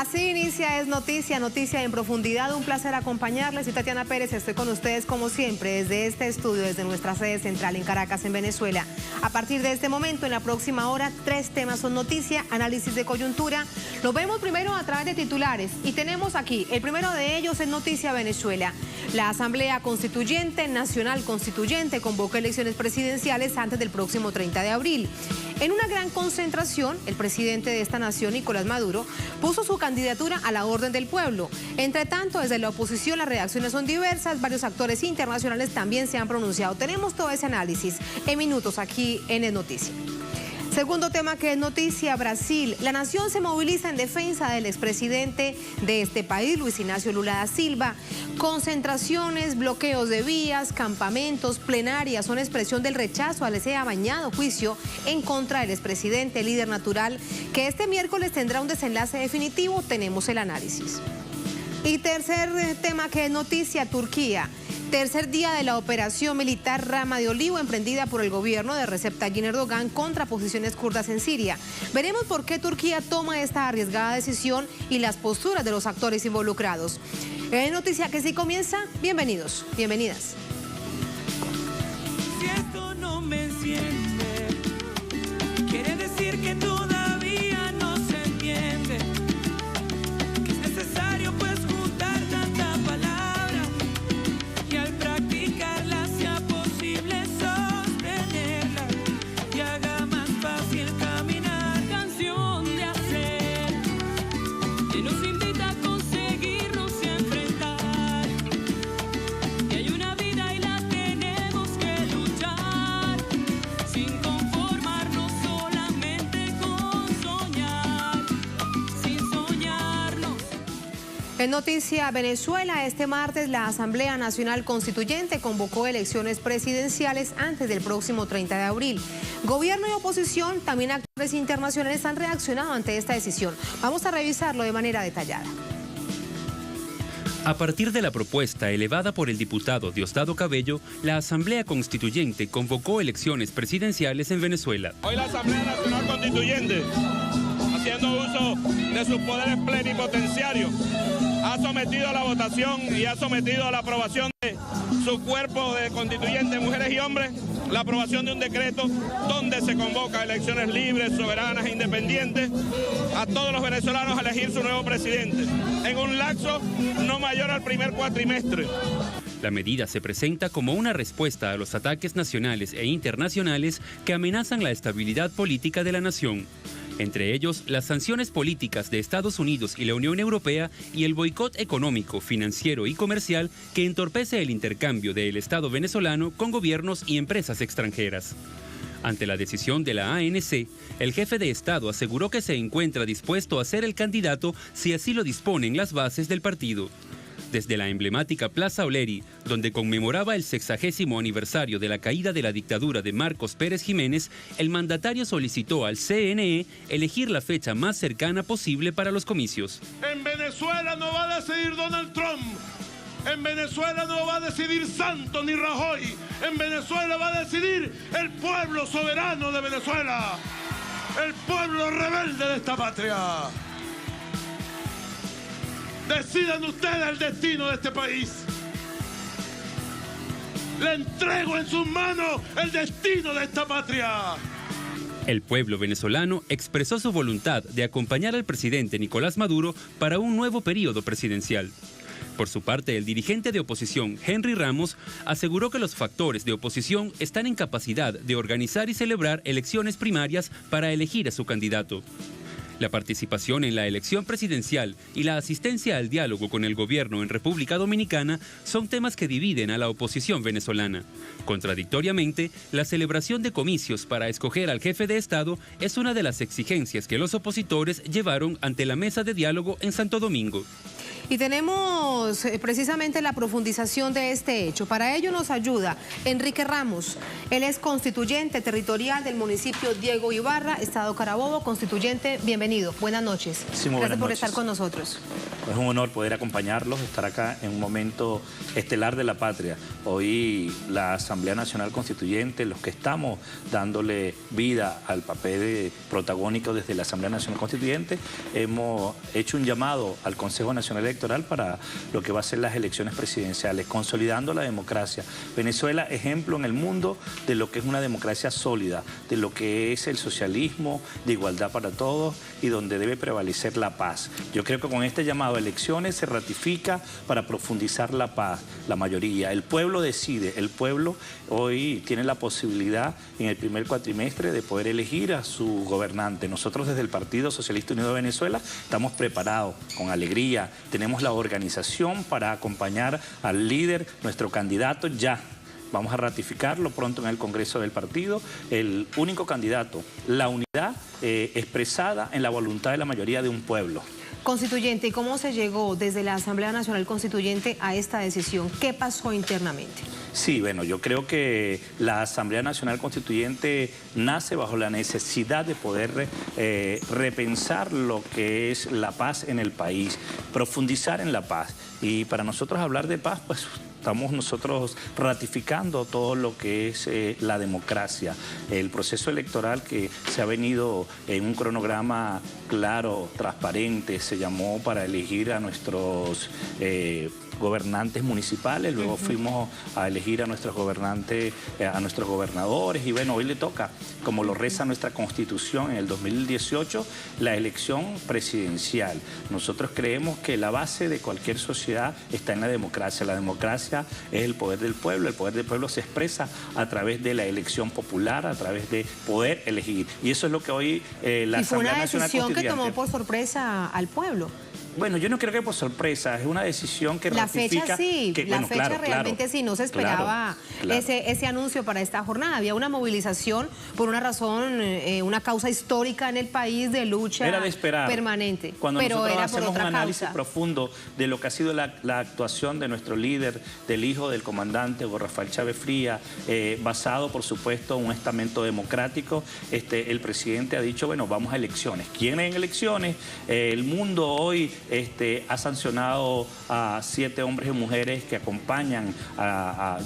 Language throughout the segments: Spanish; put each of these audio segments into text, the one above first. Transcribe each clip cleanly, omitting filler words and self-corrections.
Así inicia Es Noticia, Noticia en Profundidad. Un placer acompañarles. Soy Tatiana Pérez, estoy con ustedes como siempre desde este estudio, desde nuestra sede central en Caracas, en Venezuela. A partir de este momento, en la próxima hora, 3 temas son noticia, análisis de coyuntura. Lo vemos primero a través de titulares y tenemos aquí, el primero de ellos es Noticia Venezuela. La Asamblea Constituyente Nacional Constituyente convoca elecciones presidenciales antes del próximo 30 de abril. En una gran concentración, el presidente de esta nación, Nicolás Maduro, puso su candidatura a la orden del pueblo. Entre tanto, desde la oposición las reacciones son diversas, varios actores internacionales también se han pronunciado. Tenemos todo ese análisis en minutos aquí en Es Noticia. Segundo tema que es noticia, Brasil. La nación se moviliza en defensa del expresidente de este país, Luis Ignacio Lula da Silva. Concentraciones, bloqueos de vías, campamentos, plenarias son expresión del rechazo al ese amañado juicio en contra del expresidente, líder natural, que este miércoles tendrá un desenlace definitivo. Tenemos el análisis. Y tercer tema que es noticia, Turquía. Tercer día de la operación militar Rama de Olivo emprendida por el gobierno de Recep Tayyip Erdogan contra posiciones kurdas en Siria. Veremos por qué Turquía toma esta arriesgada decisión y las posturas de los actores involucrados. Es noticia que sí comienza. Bienvenidos, bienvenidas. Si esto no me enciende, quiere decir que todavía no se entiende. Que es necesario pues juntar tanta palabra y al practicarla sea posible sostenerla y haga más fácil caminar. Canción de hacer que nos invita a conseguirnos y enfrentar. Que hay una vida y la tenemos que luchar sin conformarnos solamente con soñar, sin soñarnos. En Noticia Venezuela, este martes la Asamblea Nacional Constituyente convocó elecciones presidenciales antes del próximo 30 de abril. Gobierno y oposición, también actores internacionales han reaccionado ante esta decisión. Vamos a revisarlo de manera detallada. A partir de la propuesta elevada por el diputado Diosdado Cabello, la Asamblea Constituyente convocó elecciones presidenciales en Venezuela. Hoy la Asamblea Nacional Constituyente, haciendo uso de sus poderes plenipotenciarios, ha sometido a la votación y ha sometido a la aprobación de su cuerpo de constituyentes, mujeres y hombres, la aprobación de un decreto donde se convoca elecciones libres, soberanas e independientes a todos los venezolanos a elegir su nuevo presidente en un lapso no mayor al primer cuatrimestre. La medida se presenta como una respuesta a los ataques nacionales e internacionales que amenazan la estabilidad política de la nación. Entre ellos, las sanciones políticas de Estados Unidos y la Unión Europea y el boicot económico, financiero y comercial que entorpece el intercambio del Estado venezolano con gobiernos y empresas extranjeras. Ante la decisión de la ANC, el jefe de Estado aseguró que se encuentra dispuesto a ser el candidato si así lo disponen las bases del partido. Desde la emblemática Plaza Oleri, donde conmemoraba el 60º aniversario de la caída de la dictadura de Marcos Pérez Jiménez, el mandatario solicitó al CNE elegir la fecha más cercana posible para los comicios. En Venezuela no va a decidir Donald Trump. En Venezuela no va a decidir Santos ni Rajoy. En Venezuela va a decidir el pueblo soberano de Venezuela. El pueblo rebelde de esta patria. Decidan ustedes el destino de este país. Le entrego en sus manos el destino de esta patria. El pueblo venezolano expresó su voluntad de acompañar al presidente Nicolás Maduro para un nuevo periodo presidencial. Por su parte, el dirigente de oposición, Henry Ramos, aseguró que los factores de oposición están en capacidad de organizar y celebrar elecciones primarias para elegir a su candidato. La participación en la elección presidencial y la asistencia al diálogo con el gobierno en República Dominicana son temas que dividen a la oposición venezolana. Contradictoriamente, la celebración de comicios para escoger al jefe de Estado es una de las exigencias que los opositores llevaron ante la mesa de diálogo en Santo Domingo. Y tenemos precisamente la profundización de este hecho. Para ello nos ayuda Enrique Ramos. Él es constituyente territorial del municipio Diego Ibarra, Estado Carabobo. Constituyente, bienvenido. Buenas noches. Sí, muy buenas Gracias por noches. estar con nosotros. Es un honor poder acompañarlos, estar acá en un momento estelar de la patria. Hoy la Asamblea Nacional Constituyente, los que estamos dándole vida al papel de protagónico desde la Asamblea Nacional Constituyente, hemos hecho un llamado al Consejo Nacional Electoral para lo que va a ser las elecciones presidenciales, consolidando la democracia. Venezuela, ejemplo en el mundo de lo que es una democracia sólida, de lo que es el socialismo, de igualdad para todos y donde debe prevalecer la paz. Yo creo que con este llamado a elecciones se ratifica para profundizar la paz, la mayoría. El pueblo decide, el pueblo hoy tiene la posibilidad en el primer cuatrimestre de poder elegir a su gobernante. Nosotros desde el Partido Socialista Unido de Venezuela estamos preparados, con alegría, tenemos la organización para acompañar al líder, nuestro candidato ya. Vamos a ratificarlo pronto en el Congreso del partido, el único candidato, la unidad expresada en la voluntad de la mayoría de un pueblo. Constituyente, ¿y cómo se llegó desde la Asamblea Nacional Constituyente a esta decisión? ¿Qué pasó internamente? Sí, bueno, yo creo que la Asamblea Nacional Constituyente nace bajo la necesidad de poder repensar lo que es la paz en el país, profundizar en la paz. Y para nosotros hablar de paz, pues estamos nosotros ratificando todo lo que es la democracia, el proceso electoral que se ha venido en un cronograma claro, transparente, se llamó para elegir a nuestros gobernantes municipales, luego fuimos a elegir a nuestros gobernantes, a nuestros gobernadores, y bueno, hoy le toca, como lo reza nuestra Constitución en el 2018, la elección presidencial. Nosotros creemos que la base de cualquier sociedad está en la democracia. La democracia es el poder del pueblo se expresa a través de la elección popular, a través de poder elegir. Y eso es lo que hoy la Asamblea Nacional Constituyente... ¿Y fue una decisión que tomó por sorpresa al pueblo? Bueno, yo no creo que por sorpresa, es una decisión que la ratifica... fecha sí, que, la bueno, fecha claro, realmente sí, no se esperaba ese anuncio para esta jornada. Había una movilización por una razón, una causa histórica en el país de lucha era de esperar, permanente. Cuando pero nosotros era hacemos por otra un análisis causa profundo de lo que ha sido la actuación de nuestro líder, del hijo del comandante Hugo Rafael Chávez Frías, basado por supuesto en un estamento democrático, el presidente ha dicho, bueno, vamos a elecciones. ¿Quién en elecciones? El mundo hoy ha sancionado a 7 hombres y mujeres que acompañan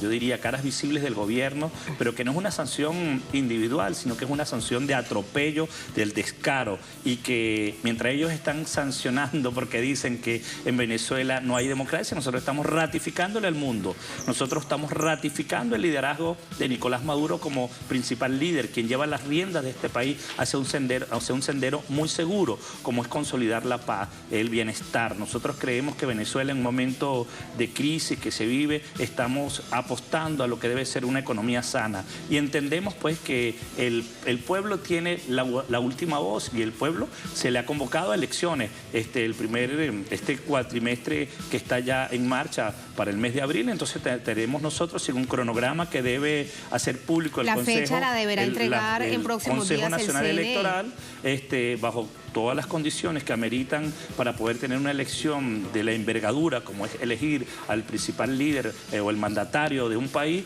yo diría, caras visibles del gobierno, pero que no es una sanción individual, sino que es una sanción de atropello, del descaro, y que mientras ellos están sancionando porque dicen que en Venezuela no hay democracia, nosotros estamos ratificándole al mundo, nosotros estamos ratificando el liderazgo de Nicolás Maduro como principal líder, quien lleva las riendas de este país hacia un sendero muy seguro, como es consolidar la paz, el bienestar. Nosotros creemos que Venezuela en un momento de crisis que se vive, estamos apostando a lo que debe ser una economía sana y entendemos pues que el pueblo tiene la última voz y el pueblo se le ha convocado a elecciones. Este cuatrimestre que está ya en marcha para el mes de abril, entonces tenemos nosotros un cronograma que debe hacer público el Consejo. La fecha la deberá entregar en próximos días el Consejo Nacional el CNE. Electoral, bajo todas las condiciones que ameritan para poder tener una elección de la envergadura, como es elegir al principal líder o el mandatario de un país.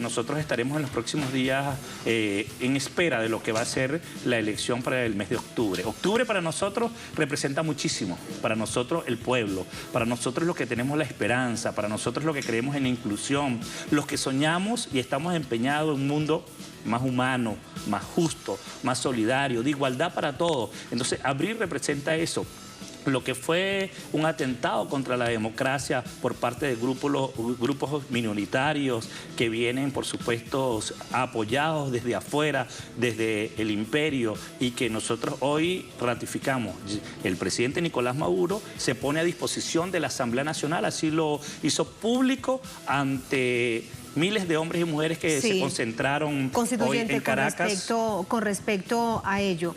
Nosotros estaremos en los próximos días en espera de lo que va a ser la elección para el mes de octubre. Octubre para nosotros representa muchísimo, para nosotros el pueblo, para nosotros los que tenemos la esperanza, para nosotros los que creemos en la inclusión, los que soñamos y estamos empeñados en un mundo más humano, más justo, más solidario, de igualdad para todos. Entonces, abril representa eso. Lo que fue un atentado contra la democracia por parte de grupos minoritarios que vienen, por supuesto, apoyados desde afuera, desde el imperio, y que nosotros hoy ratificamos. El presidente Nicolás Maduro se pone a disposición de la Asamblea Nacional, así lo hizo público ante miles de hombres y mujeres que se concentraron hoy en Caracas. Con respecto a ello,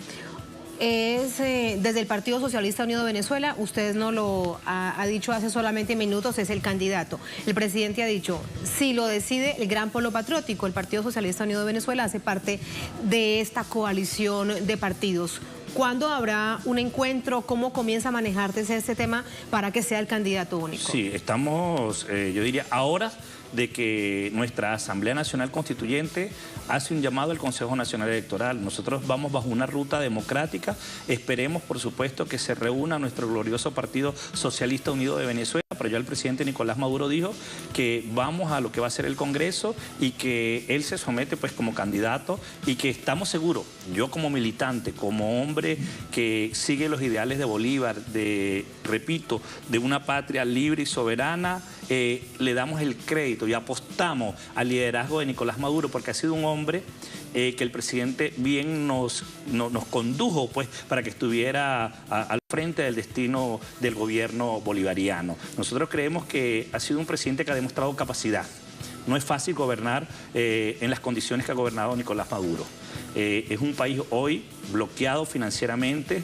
desde el Partido Socialista Unido de Venezuela, usted no lo ha dicho hace solamente minutos, es el candidato. El presidente ha dicho, si lo decide el Gran Polo Patriótico, el Partido Socialista Unido de Venezuela hace parte de esta coalición de partidos. ¿Cuándo habrá un encuentro? ¿Cómo comienza a manejarse este tema para que sea el candidato único? Sí, estamos, yo diría, ahora de que nuestra Asamblea Nacional Constituyente hace un llamado al Consejo Nacional Electoral. Nosotros vamos bajo una ruta democrática. Esperemos, por supuesto, que se reúna nuestro glorioso Partido Socialista Unido de Venezuela. Pero ya el presidente Nicolás Maduro dijo que vamos a lo que va a ser el Congreso y que él se somete pues como candidato y que estamos seguros, yo como militante, como hombre que sigue los ideales de Bolívar, repito, de una patria libre y soberana, le damos el crédito y apostamos al liderazgo de Nicolás Maduro porque ha sido un hombre que el presidente bien nos condujo pues para que estuviera al frente del destino del gobierno bolivariano. Nosotros creemos que ha sido un presidente que ha demostrado capacidad. No es fácil gobernar en las condiciones que ha gobernado Nicolás Maduro. Es un país hoy bloqueado financieramente,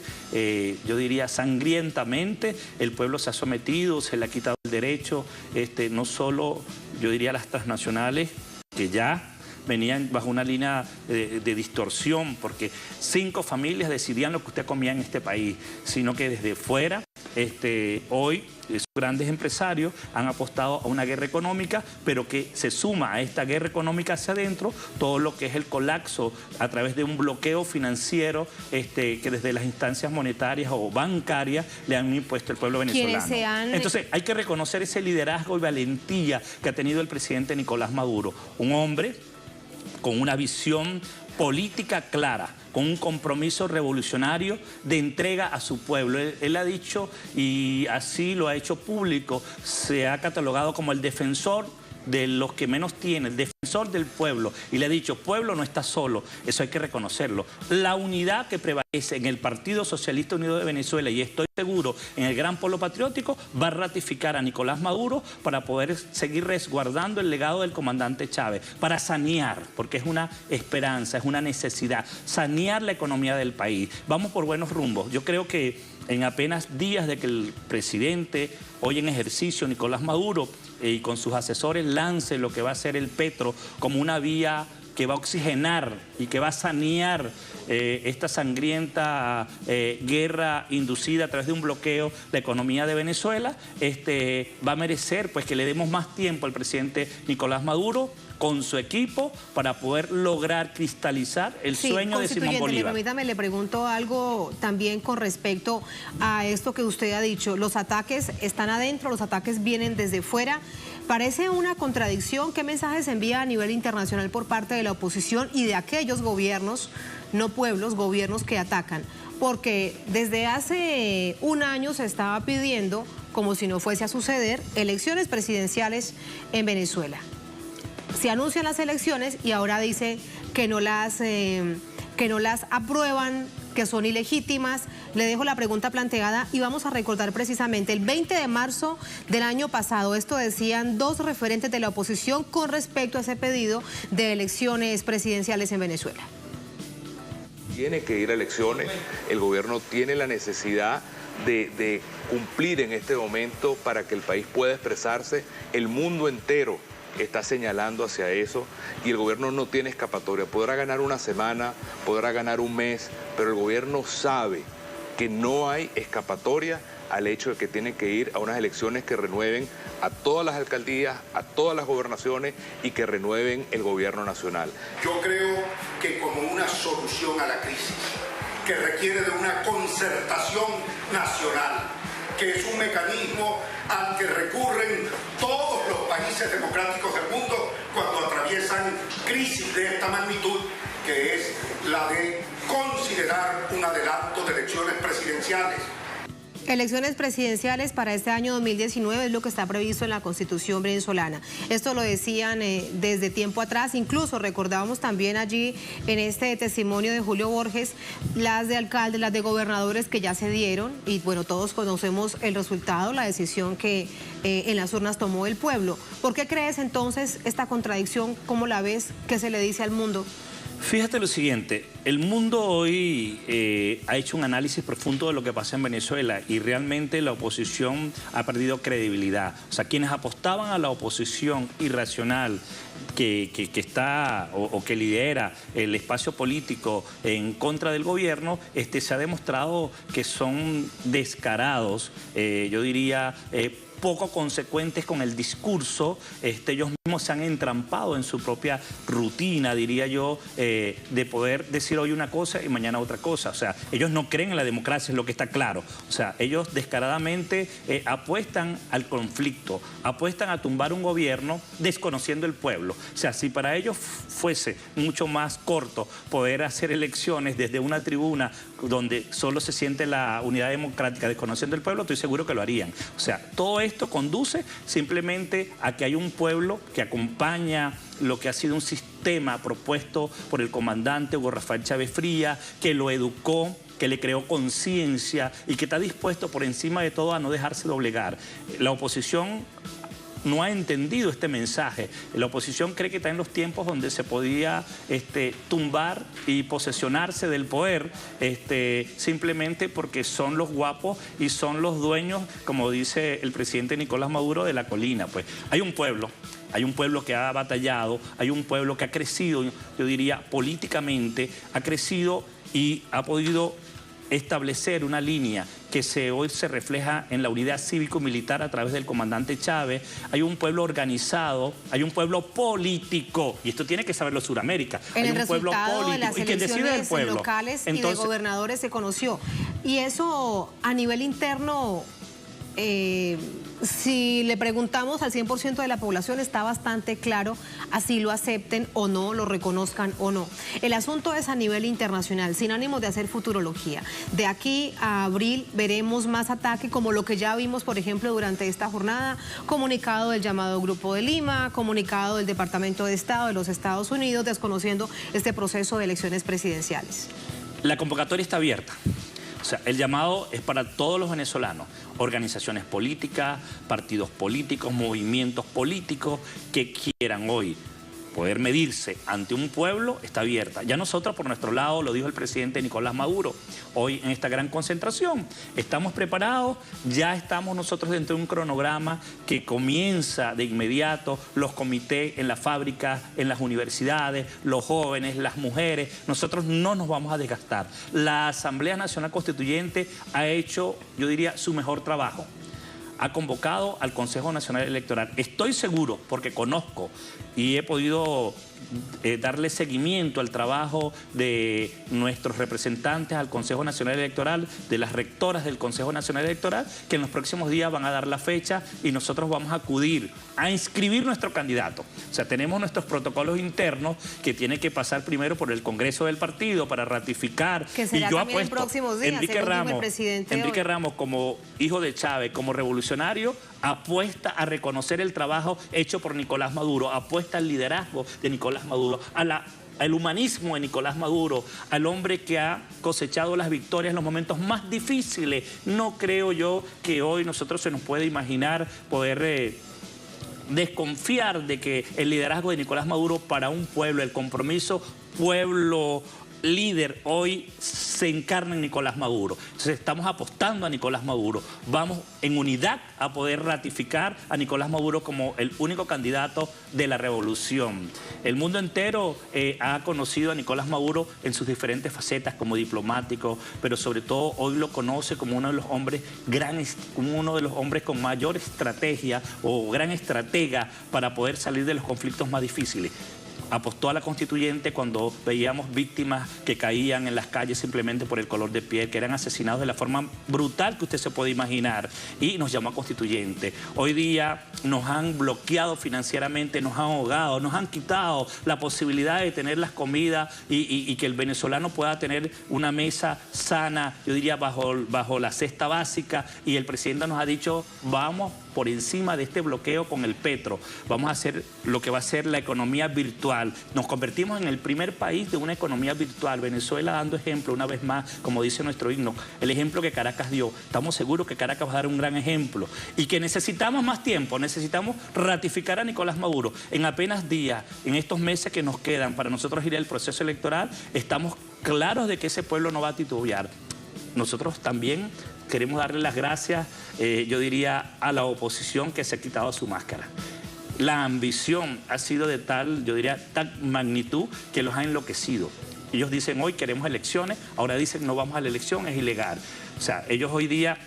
yo diría sangrientamente. El pueblo se ha sometido, se le ha quitado el derecho, no solo, yo diría, las transnacionales, que ya venían bajo una línea de distorsión, porque 5 familias decidían lo que usted comía en este país, sino que desde fuera, hoy esos grandes empresarios han apostado a una guerra económica, pero que se suma a esta guerra económica hacia adentro todo lo que es el colapso a través de un bloqueo financiero que desde las instancias monetarias o bancarias le han impuesto el pueblo venezolano. Entonces hay que reconocer ese liderazgo y valentía que ha tenido el presidente Nicolás Maduro, un hombre con una visión política clara, con un compromiso revolucionario de entrega a su pueblo. Él ha dicho, y así lo ha hecho público, se ha catalogado como el defensor de los que menos tienen, el defensor del pueblo, y le ha dicho, pueblo no está solo, eso hay que reconocerlo. La unidad que prevalece en el Partido Socialista Unido de Venezuela, y estoy seguro en el Gran Polo Patriótico, va a ratificar a Nicolás Maduro para poder seguir resguardando el legado del comandante Chávez, para sanear, porque es una esperanza, es una necesidad, sanear la economía del país. Vamos por buenos rumbos. Yo creo que en apenas días de que el presidente, hoy en ejercicio, Nicolás Maduro, y con sus asesores lance lo que va a ser el Petro como una vía que va a oxigenar y que va a sanear esta sangrienta guerra inducida a través de un bloqueo la economía de Venezuela, va a merecer pues que le demos más tiempo al presidente Nicolás Maduro con su equipo para poder lograr cristalizar el sueño de Simón Bolívar. Permítame, le pregunto algo también con respecto a esto que usted ha dicho. Los ataques están adentro, los ataques vienen desde fuera. Parece una contradicción. ¿Qué mensajes se envía a nivel internacional por parte de la oposición y de aquellos gobiernos, no pueblos, gobiernos que atacan? Porque desde hace un año se estaba pidiendo, como si no fuese a suceder, elecciones presidenciales en Venezuela. Se anuncian las elecciones y ahora dice que no las aprueban, que son ilegítimas. Le dejo la pregunta planteada y vamos a recordar precisamente el 20 de marzo del año pasado. Esto decían 2 referentes de la oposición con respecto a ese pedido de elecciones presidenciales en Venezuela. Tiene que ir a elecciones, el gobierno tiene la necesidad de cumplir en este momento para que el país pueda expresarse. El mundo entero está señalando hacia eso y el gobierno no tiene escapatoria. Podrá ganar una semana, podrá ganar un mes, pero el gobierno sabe que no hay escapatoria al hecho de que tiene que ir a unas elecciones que renueven a todas las alcaldías, a todas las gobernaciones y que renueven el gobierno nacional. Yo creo que como una solución a la crisis, que requiere de una concertación nacional, que es un mecanismo al que recurren todos los países democráticos del mundo cuando atraviesan crisis de esta magnitud, que es la de considerar un adelanto de elecciones presidenciales. Elecciones presidenciales para este año 2019 es lo que está previsto en la Constitución venezolana. Esto lo decían desde tiempo atrás, incluso recordábamos también allí en este testimonio de Julio Borges, las de alcaldes, las de gobernadores que ya se dieron y bueno, todos conocemos el resultado, la decisión que en las urnas tomó el pueblo. ¿Por qué crees entonces esta contradicción? ¿Cómo la ves? ¿Qué se le dice al mundo? Fíjate lo siguiente, el mundo hoy ha hecho un análisis profundo de lo que pasa en Venezuela y realmente la oposición ha perdido credibilidad. O sea, quienes apostaban a la oposición irracional que está o que lidera el espacio político en contra del gobierno, se ha demostrado que son descarados, yo diría, poco consecuentes con el discurso. Ellos mismos se han entrampado en su propia rutina, diría yo, de poder decir hoy una cosa y mañana otra cosa. O sea, ellos no creen en la democracia, es lo que está claro. O sea, ellos descaradamente apuestan al conflicto, apuestan a tumbar un gobierno desconociendo el pueblo. O sea, si para ellos fuese mucho más corto poder hacer elecciones desde una tribuna donde solo se siente la unidad democrática desconociendo el pueblo, estoy seguro que lo harían. O sea, todo esto conduce simplemente a que hay un pueblo que acompaña lo que ha sido un sistema propuesto por el comandante Hugo Rafael Chávez Frías, que lo educó, que le creó conciencia y que está dispuesto por encima de todo a no dejarse doblegar. La oposición no ha entendido este mensaje. La oposición cree que está en los tiempos donde se podía tumbar y posesionarse del poder simplemente porque son los guapos y son los dueños, como dice el presidente Nicolás Maduro, de la colina. Pues hay un pueblo que ha batallado, hay un pueblo que ha crecido, yo diría, políticamente, ha crecido y ha podido establecer una línea que hoy se refleja en la unidad cívico-militar a través del comandante Chávez. Hay un pueblo organizado, hay un pueblo político, y esto tiene que saberlo Sudamérica. En hay un pueblo político de las y quien decide el pueblo. Locales y de gobernadores se conoció. Y eso a nivel interno, si le preguntamos al 100% de la población, está bastante claro, así lo acepten o no, lo reconozcan o no. El asunto es a nivel internacional, sin ánimo de hacer futurología. De aquí a abril veremos más ataque, como lo que ya vimos, por ejemplo, durante esta jornada, comunicado del llamado Grupo de Lima, comunicado del Departamento de Estado de los Estados Unidos, desconociendo este proceso de elecciones presidenciales. La convocatoria está abierta. O sea, el llamado es para todos los venezolanos, organizaciones políticas, partidos políticos, movimientos políticos que quieran hoy poder medirse ante un pueblo, está abierta. Ya nosotros, por nuestro lado, lo dijo el presidente Nicolás Maduro, hoy en esta gran concentración, estamos preparados, ya estamos nosotros dentro de un cronograma que comienza de inmediato, los comités en las fábricas, en las universidades, los jóvenes, las mujeres, nosotros no nos vamos a desgastar. La Asamblea Nacional Constituyente ha hecho, yo diría, su mejor trabajo. Ha convocado al Consejo Nacional Electoral. Estoy seguro, porque conozco y he podido darle seguimiento al trabajo de nuestros representantes al Consejo Nacional Electoral, de las rectoras del Consejo Nacional Electoral, que en los próximos días van a dar la fecha y nosotros vamos a acudir a inscribir nuestro candidato. O sea, tenemos nuestros protocolos internos que tienen que pasar primero por el Congreso del partido para ratificar. Que será y yo apuesto, en próximos días, Enrique Ramos, como hijo de Chávez, como revolucionario, apuesta a reconocer el trabajo hecho por Nicolás Maduro, apuesta al liderazgo de Nicolás Maduro, al humanismo de Nicolás Maduro, al hombre que ha cosechado las victorias en los momentos más difíciles. No creo yo que hoy nosotros se nos puede imaginar poder desconfiar de que el liderazgo de Nicolás Maduro para un pueblo, el compromiso pueblo líder hoy se encarna en Nicolás Maduro. Entonces estamos apostando a Nicolás Maduro. Vamos en unidad a poder ratificar a Nicolás Maduro como el único candidato de la revolución. El mundo entero ha conocido a Nicolás Maduro en sus diferentes facetas como diplomático, pero sobre todo hoy lo conoce como uno de los hombres uno de los hombres con mayor estrategia o gran estratega para poder salir de los conflictos más difíciles. Apostó a la constituyente cuando veíamos víctimas que caían en las calles simplemente por el color de piel, que eran asesinados de la forma brutal que usted se puede imaginar, y nos llamó a constituyente. Hoy día nos han bloqueado financieramente, nos han ahogado, nos han quitado la posibilidad de tener las comidas y que el venezolano pueda tener una mesa sana, yo diría bajo la cesta básica, y el presidente nos ha dicho, vamos por encima de este bloqueo con el petro, vamos a hacer lo que va a ser la economía virtual. Nos convertimos en el primer país de una economía virtual. Venezuela dando ejemplo una vez más, como dice nuestro himno, el ejemplo que Caracas dio. Estamos seguros que Caracas va a dar un gran ejemplo y que necesitamos más tiempo, necesitamos ratificar a Nicolás Maduro. En apenas días, en estos meses que nos quedan para nosotros ir al proceso electoral, estamos claros de que ese pueblo no va a titubear. Nosotros también queremos darle las gracias, yo diría, a la oposición que se ha quitado su máscara. La ambición ha sido de tal, yo diría, tal magnitud que los ha enloquecido. Ellos dicen hoy queremos elecciones, ahora dicen no vamos a la elección, es ilegal. O sea, ellos hoy día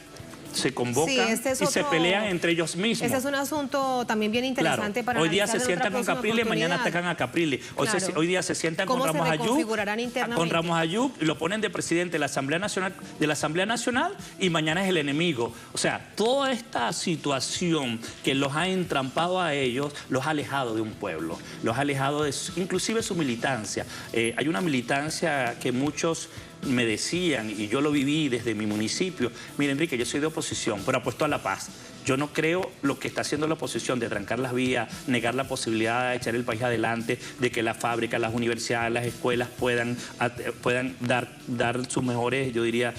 se convocan sí, y se pelean entre ellos mismos. Este es un asunto también bien interesante para hoy día se analizar sientan con Capriles, mañana atacan a Capriles. Hoy día se sientan con Ramos Ayub y lo ponen de presidente de la Asamblea Nacional y mañana es el enemigo. O sea, toda esta situación que los ha entrampado a ellos, los ha alejado de un pueblo, los ha alejado de inclusive su militancia. Hay una militancia que muchos me decían, y yo lo viví desde mi municipio: mira, Enrique, yo soy de oposición, pero apuesto a la paz. Yo no creo lo que está haciendo la oposición de trancar las vías, negar la posibilidad de echar el país adelante, de que las fábricas, las universidades, las escuelas puedan dar sus mejores, yo diría,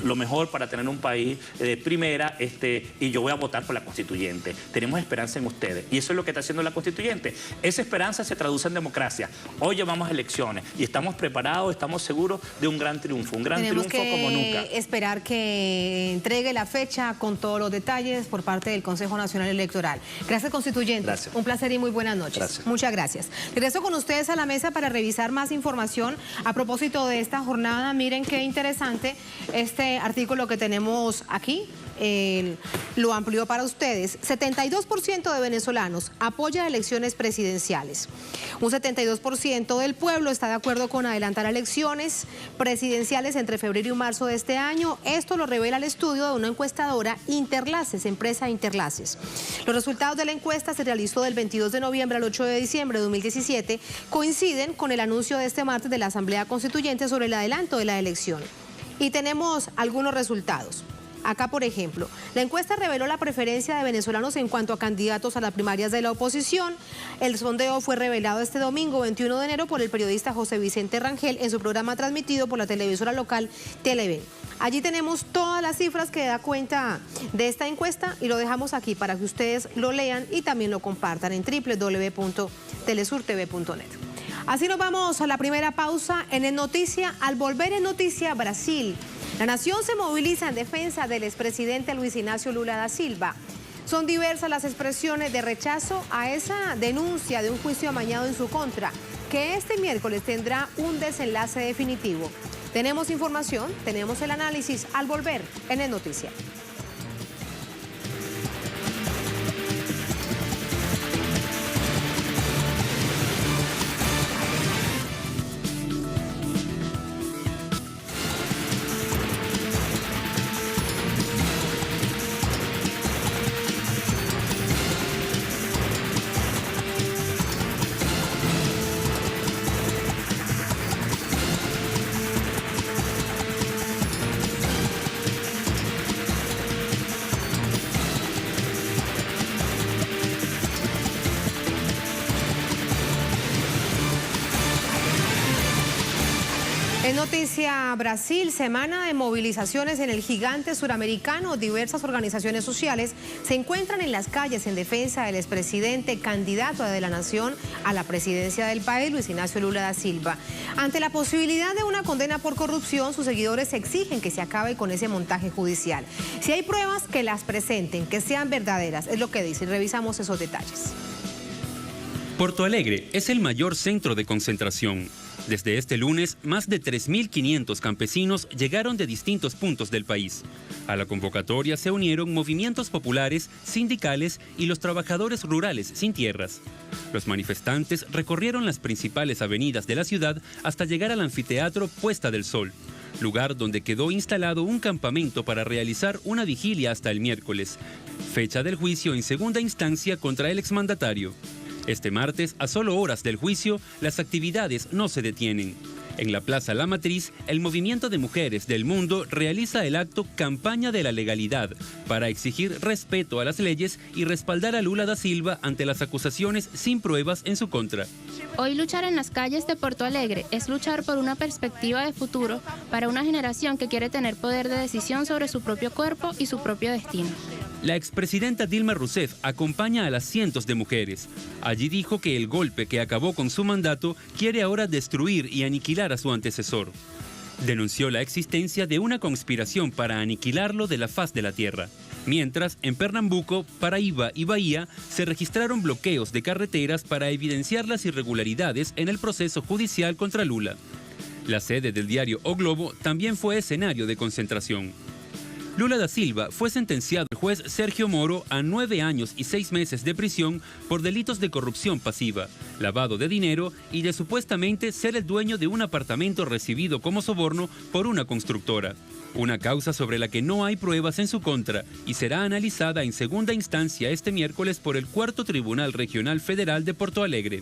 lo mejor para tener un país de primera, y yo voy a votar por la constituyente. Tenemos esperanza en ustedes, y eso es lo que está haciendo la constituyente. Esa esperanza se traduce en democracia. Hoy llevamos elecciones y estamos preparados, estamos seguros de un gran triunfo, como nunca. Tenemos que esperar que entregue la fecha con todos los detalles por parte del Consejo Nacional Electoral. Gracias, constituyente. Gracias. Un placer y muy buenas noches. Gracias. Muchas gracias. Regreso con ustedes a la mesa para revisar más información a propósito de esta jornada. Miren qué interesante este artículo que tenemos aquí. Lo amplió para ustedes. 72% de venezolanos apoya elecciones presidenciales. Un 72% del pueblo está de acuerdo con adelantar elecciones presidenciales entre febrero y marzo de este año. Esto lo revela el estudio de una encuestadora, Interlaces, empresa Interlaces. Los resultados de la encuesta se realizó del 22 de noviembre al 8 de diciembre de 2017. Coinciden con el anuncio de este martes de la Asamblea Constituyente sobre el adelanto de la elección. Y tenemos algunos resultados. Acá, por ejemplo, la encuesta reveló la preferencia de venezolanos en cuanto a candidatos a las primarias de la oposición. El sondeo fue revelado este domingo 21 de enero por el periodista José Vicente Rangel en su programa transmitido por la televisora local Televen. Allí tenemos todas las cifras que da cuenta de esta encuesta y lo dejamos aquí para que ustedes lo lean y también lo compartan en www.telesurtv.net. Así nos vamos a la primera pausa en El Noticia. Al volver en Noticia, Brasil. La nación se moviliza en defensa del expresidente Luis Ignacio Lula da Silva. Son diversas las expresiones de rechazo a esa denuncia de un juicio amañado en su contra, que este miércoles tendrá un desenlace definitivo. Tenemos información, tenemos el análisis al volver en El Noticia. En Noticia Brasil, semana de movilizaciones en el gigante suramericano. Diversas organizaciones sociales se encuentran en las calles en defensa del expresidente candidato de la nación a la presidencia del país, Luis Ignacio Lula da Silva. Ante la posibilidad de una condena por corrupción, sus seguidores exigen que se acabe con ese montaje judicial. Si hay pruebas, que las presenten, que sean verdaderas, es lo que dicen. Revisamos esos detalles. Porto Alegre es el mayor centro de concentración. Desde este lunes, más de 3.500 campesinos llegaron de distintos puntos del país. A la convocatoria se unieron movimientos populares, sindicales y los trabajadores rurales sin tierras. Los manifestantes recorrieron las principales avenidas de la ciudad hasta llegar al anfiteatro Puesta del Sol, lugar donde quedó instalado un campamento para realizar una vigilia hasta el miércoles, fecha del juicio en segunda instancia contra el exmandatario. Este martes, a solo horas del juicio, las actividades no se detienen. En la Plaza La Matriz, el Movimiento de Mujeres del Mundo realiza el acto Campaña de la Legalidad para exigir respeto a las leyes y respaldar a Lula da Silva ante las acusaciones sin pruebas en su contra. Hoy luchar en las calles de Porto Alegre es luchar por una perspectiva de futuro para una generación que quiere tener poder de decisión sobre su propio cuerpo y su propio destino. La expresidenta Dilma Rousseff acompaña a las cientos de mujeres. Allí dijo que el golpe que acabó con su mandato quiere ahora destruir y aniquilar a su antecesor. Denunció la existencia de una conspiración para aniquilarlo de la faz de la tierra. Mientras, en Pernambuco, Paraíba y Bahía se registraron bloqueos de carreteras para evidenciar las irregularidades en el proceso judicial contra Lula. La sede del diario O Globo también fue escenario de concentración. Lula da Silva fue sentenciado el juez Sergio Moro a 9 años y 6 meses de prisión por delitos de corrupción pasiva, lavado de dinero y de supuestamente ser el dueño de un apartamento recibido como soborno por una constructora. Una causa sobre la que no hay pruebas en su contra y será analizada en segunda instancia este miércoles por el Cuarto Tribunal Regional Federal de Porto Alegre.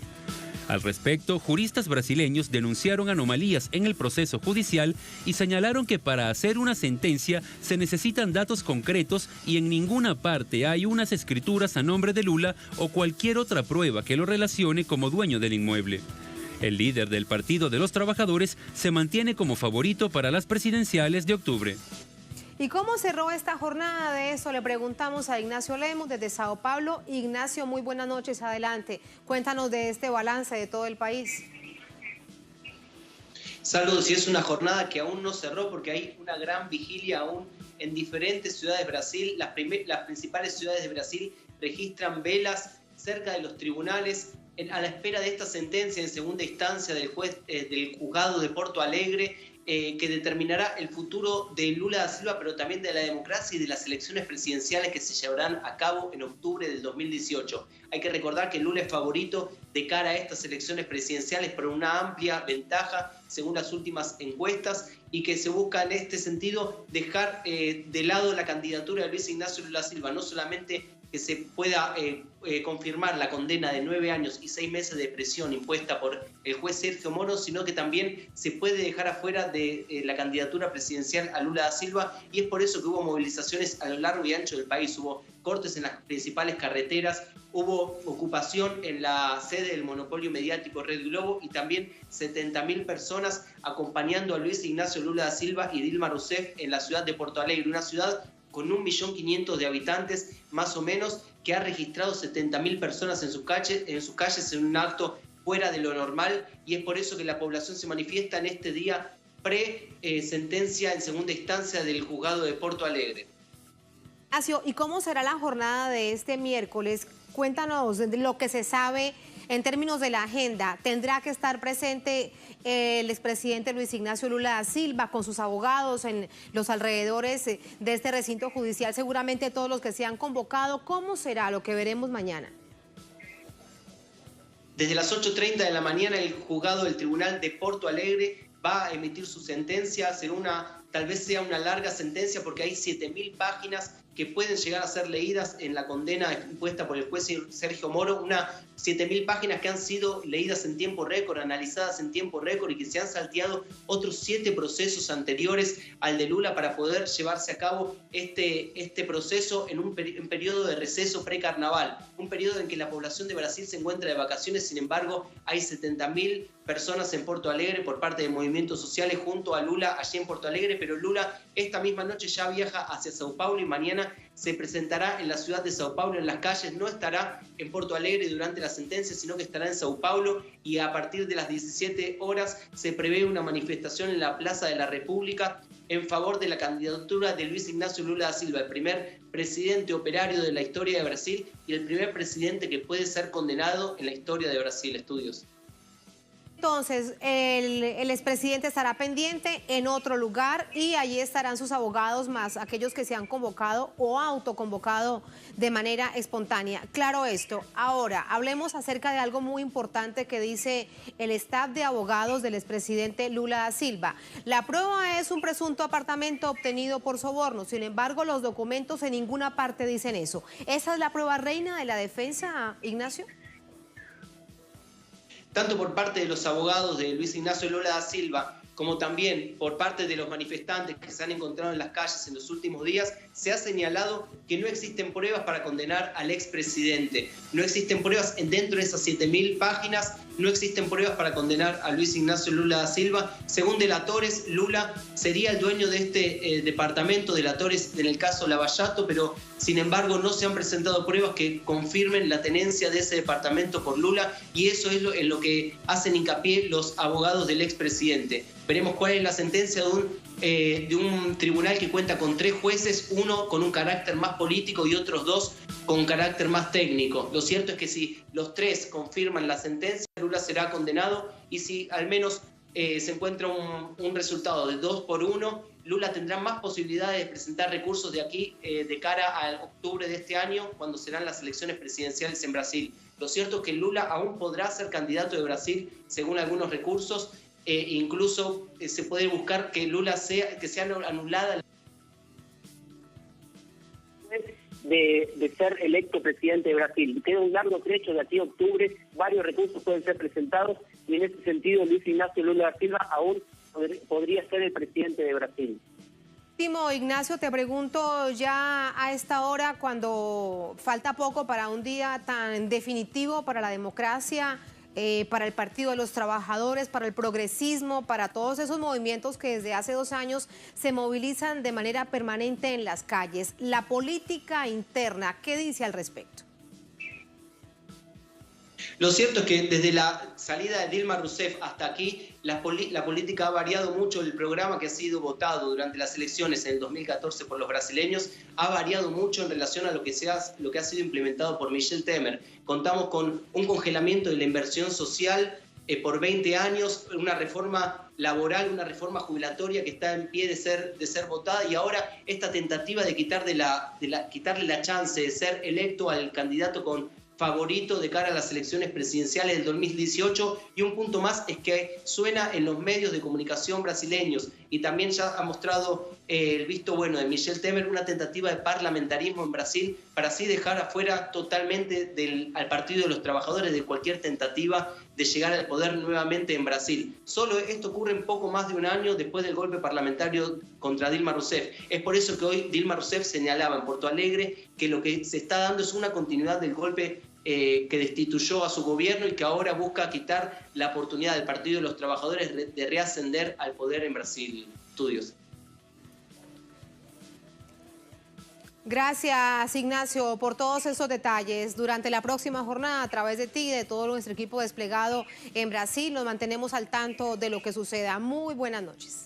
Al respecto, juristas brasileños denunciaron anomalías en el proceso judicial y señalaron que para hacer una sentencia se necesitan datos concretos y en ninguna parte hay unas escrituras a nombre de Lula o cualquier otra prueba que lo relacione como dueño del inmueble. El líder del Partido de los Trabajadores se mantiene como favorito para las presidenciales de octubre. ¿Y cómo cerró esta jornada? De eso le preguntamos a Ignacio Lemos desde Sao Paulo. Ignacio, muy buenas noches, adelante. Cuéntanos de este balance de todo el país. Saludos, y es una jornada que aún no cerró porque hay una gran vigilia aún en diferentes ciudades de Brasil. Las principales ciudades de Brasil registran velas cerca de los tribunales a la espera de esta sentencia en segunda instancia del juez del juzgado de Porto Alegre, que determinará el futuro de Lula da Silva, pero también de la democracia y de las elecciones presidenciales que se llevarán a cabo en octubre del 2018. Hay que recordar que Lula es favorito de cara a estas elecciones presidenciales por una amplia ventaja, según las últimas encuestas, y que se busca en este sentido dejar de lado la candidatura de Luis Ignacio Lula da Silva, no solamente que se pueda confirmar la condena de 9 años y 6 meses de prisión impuesta por el juez Sergio Moro, sino que también se puede dejar afuera de la candidatura presidencial a Lula da Silva, y es por eso que hubo movilizaciones a lo largo y ancho del país. Hubo cortes en las principales carreteras, hubo ocupación en la sede del monopolio mediático Red Globo y también 70.000 personas acompañando a Luis Ignacio Lula da Silva y Dilma Rousseff en la ciudad de Porto Alegre, una ciudad con 1.500.000 de habitantes, más o menos, que ha registrado 70.000 personas en sus calles en un acto fuera de lo normal, y es por eso que la población se manifiesta en este día pre-sentencia en segunda instancia del juzgado de Porto Alegre. Ignacio, ¿y cómo será la jornada de este miércoles? Cuéntanos lo que se sabe en términos de la agenda. ¿Tendrá que estar presente el expresidente Luis Ignacio Lula da Silva con sus abogados en los alrededores de este recinto judicial? Seguramente todos los que se han convocado. ¿Cómo será lo que veremos mañana? Desde las 8:30 de la mañana el juzgado del Tribunal de Porto Alegre va a emitir su sentencia. Tal vez sea una larga sentencia porque hay 7.000 páginas que pueden llegar a ser leídas en la condena impuesta por el juez Sergio Moro, 7.000 páginas que han sido leídas en tiempo récord, analizadas en tiempo récord, y que se han salteado otros 7 procesos anteriores al de Lula para poder llevarse a cabo este proceso en un periodo de receso precarnaval, un periodo en que la población de Brasil se encuentra de vacaciones. Sin embargo, hay 70.000 personas en Porto Alegre por parte de movimientos sociales junto a Lula allí en Porto Alegre, pero Lula esta misma noche ya viaja hacia Sao Paulo y mañana se presentará en la ciudad de Sao Paulo en las calles. No estará en Porto Alegre durante la sentencia, sino que estará en Sao Paulo, y a partir de las 17 horas se prevé una manifestación en la Plaza de la República en favor de la candidatura de Luis Ignacio Lula da Silva, el primer presidente operario de la historia de Brasil y el primer presidente que puede ser condenado en la historia de Brasil. Estudios. Entonces, el expresidente estará pendiente en otro lugar y allí estarán sus abogados más aquellos que se han convocado o autoconvocado de manera espontánea. Claro esto. Ahora, hablemos acerca de algo muy importante que dice el staff de abogados del expresidente Lula da Silva. La prueba es un presunto apartamento obtenido por soborno. Sin embargo, los documentos en ninguna parte dicen eso. ¿Esa es la prueba reina de la defensa, Ignacio? Tanto por parte de los abogados de Luis Ignacio Lula da Silva como también por parte de los manifestantes que se han encontrado en las calles en los últimos días, se ha señalado que no existen pruebas para condenar al expresidente. No existen pruebas dentro de esas 7.000 páginas, no existen pruebas para condenar a Luis Ignacio Lula da Silva. Según delatores, Lula sería el dueño de este departamento, delatores en el caso Lavallato, pero sin embargo no se han presentado pruebas que confirmen la tenencia de ese departamento por Lula, y eso es en lo que hacen hincapié los abogados del expresidente. Veremos cuál es la sentencia de un tribunal que cuenta con 3 jueces, uno con un carácter más político y otros 2 con carácter más técnico. Lo cierto es que si los 3 confirman la sentencia, Lula será condenado, y si al menos se encuentra un resultado de 2-1, Lula tendrá más posibilidades de presentar recursos de aquí de cara a octubre de este año, cuando serán las elecciones presidenciales en Brasil. Lo cierto es que Lula aún podrá ser candidato de Brasil según algunos recursos, incluso se puede buscar que Lula sea anulada de ser electo presidente de Brasil. Queda un largo trecho de aquí a octubre, varios recursos pueden ser presentados y en ese sentido Luis Ignacio Lula da Silva aún podría ser el presidente de Brasil. Último, Ignacio, te pregunto ya a esta hora, cuando falta poco para un día tan definitivo para la democracia, para el Partido de los Trabajadores, para el progresismo, para todos esos movimientos que desde hace 2 años se movilizan de manera permanente en las calles. La política interna, ¿qué dice al respecto? Lo cierto es que desde la salida de Dilma Rousseff hasta aquí, la política ha variado mucho. El programa que ha sido votado durante las elecciones en el 2014 por los brasileños ha variado mucho en relación a lo que ha sido implementado por Michel Temer. Contamos con un congelamiento de la inversión social por 20 años, una reforma laboral, una reforma jubilatoria que está en pie de ser votada, y ahora esta tentativa de quitarle la chance de ser electo al candidato con favorito de cara a las elecciones presidenciales del 2018, y un punto más es que suena en los medios de comunicación brasileños y también ya ha mostrado el visto bueno de Michel Temer una tentativa de parlamentarismo en Brasil para así dejar afuera totalmente al Partido de los Trabajadores de cualquier tentativa de llegar al poder nuevamente en Brasil. Solo esto ocurre en poco más de un año después del golpe parlamentario contra Dilma Rousseff. Es por eso que hoy Dilma Rousseff señalaba en Porto Alegre que lo que se está dando es una continuidad del golpe que destituyó a su gobierno y que ahora busca quitar la oportunidad del Partido de los Trabajadores de reascender al poder en Brasil. Estudios. Gracias, Ignacio, por todos esos detalles. Durante la próxima jornada, a través de ti y de todo nuestro equipo desplegado en Brasil, nos mantenemos al tanto de lo que suceda. Muy buenas noches.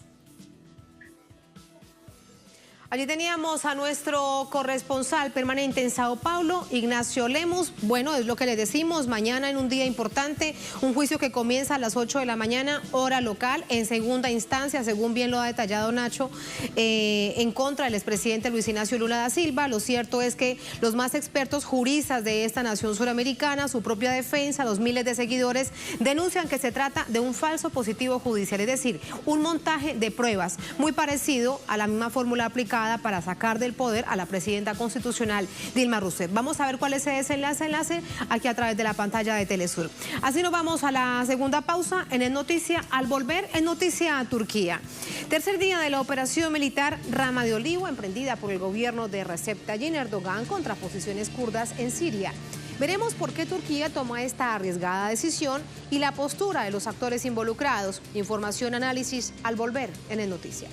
Allí teníamos a nuestro corresponsal permanente en Sao Paulo, Ignacio Lemus. Bueno, es lo que les decimos, mañana en un día importante, un juicio que comienza a las 8 de la mañana, hora local, en segunda instancia, según bien lo ha detallado Nacho, en contra del expresidente Luis Ignacio Lula da Silva. Lo cierto es que los más expertos juristas de esta nación suramericana, su propia defensa, los miles de seguidores, denuncian que se trata de un falso positivo judicial, es decir, un montaje de pruebas muy parecido a la misma fórmula aplicada para sacar del poder a la presidenta constitucional Dilma Rousseff. Vamos a ver cuál es ese enlace aquí a través de la pantalla de Telesur. Así nos vamos a la segunda pausa en El Noticia. Al volver, en Noticia Turquía. Tercer día de la operación militar Rama de Olivo, emprendida por el gobierno de Recep Tayyip Erdogan contra posiciones kurdas en Siria. Veremos por qué Turquía toma esta arriesgada decisión y la postura de los actores involucrados. Información, análisis al volver en El Noticia.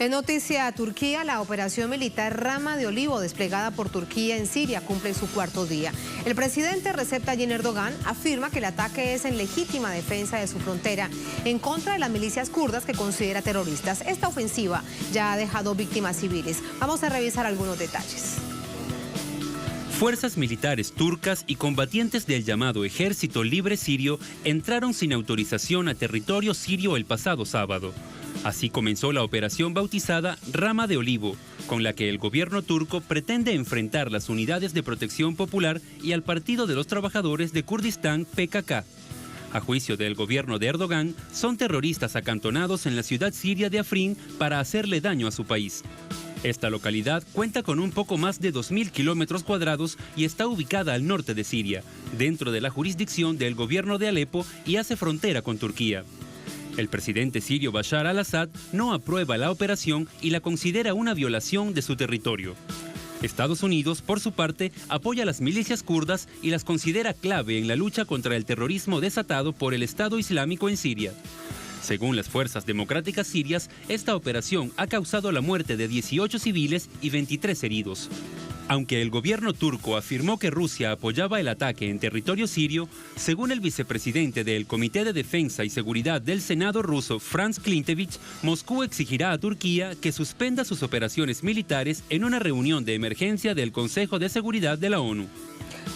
En Noticia Turquía, la operación militar Rama de Olivo desplegada por Turquía en Siria cumple su 4º día. El presidente Recep Tayyip Erdogan afirma que el ataque es en legítima defensa de su frontera en contra de las milicias kurdas que considera terroristas. Esta ofensiva ya ha dejado víctimas civiles. Vamos a revisar algunos detalles. Fuerzas militares turcas y combatientes del llamado Ejército Libre Sirio entraron sin autorización a territorio sirio el pasado sábado. Así comenzó la operación bautizada Rama de Olivo, con la que el gobierno turco pretende enfrentar las unidades de protección popular y al Partido de los Trabajadores de Kurdistán, PKK. A juicio del gobierno de Erdogan, son terroristas acantonados en la ciudad siria de Afrin para hacerle daño a su país. Esta localidad cuenta con un poco más de 2.000 kilómetros cuadrados y está ubicada al norte de Siria, dentro de la jurisdicción del gobierno de Alepo, y hace frontera con Turquía. El presidente sirio Bashar al-Assad no aprueba la operación y la considera una violación de su territorio. Estados Unidos, por su parte, apoya a las milicias kurdas y las considera clave en la lucha contra el terrorismo desatado por el Estado Islámico en Siria. Según las fuerzas democráticas sirias, esta operación ha causado la muerte de 18 civiles y 23 heridos. Aunque el gobierno turco afirmó que Rusia apoyaba el ataque en territorio sirio, según el vicepresidente del Comité de Defensa y Seguridad del Senado ruso, Franz Klintevich, Moscú exigirá a Turquía que suspenda sus operaciones militares en una reunión de emergencia del Consejo de Seguridad de la ONU.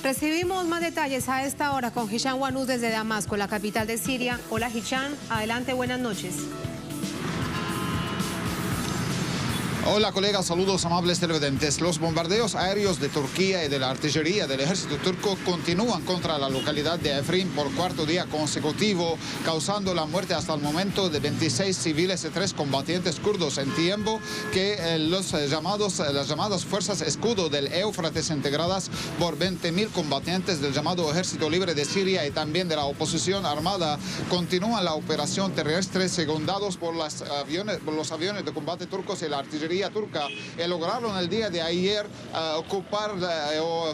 Recibimos más detalles a esta hora con Hisham Wanous desde Damasco, la capital de Siria. Hola Hisham, adelante, buenas noches. Hola colegas, saludos amables televidentes. Los bombardeos aéreos de Turquía y de la artillería del ejército turco continúan contra la localidad de Afrin por cuarto día consecutivo, causando la muerte hasta el momento de 26 civiles y 3 combatientes kurdos, en tiempo que las llamadas fuerzas escudo del Éufrates, integradas por 20.000 combatientes del llamado Ejército Libre de Siria y también de la oposición armada, continúan la operación terrestre secundados por los aviones de combate turcos y la artillería turca, lograron el día de ayer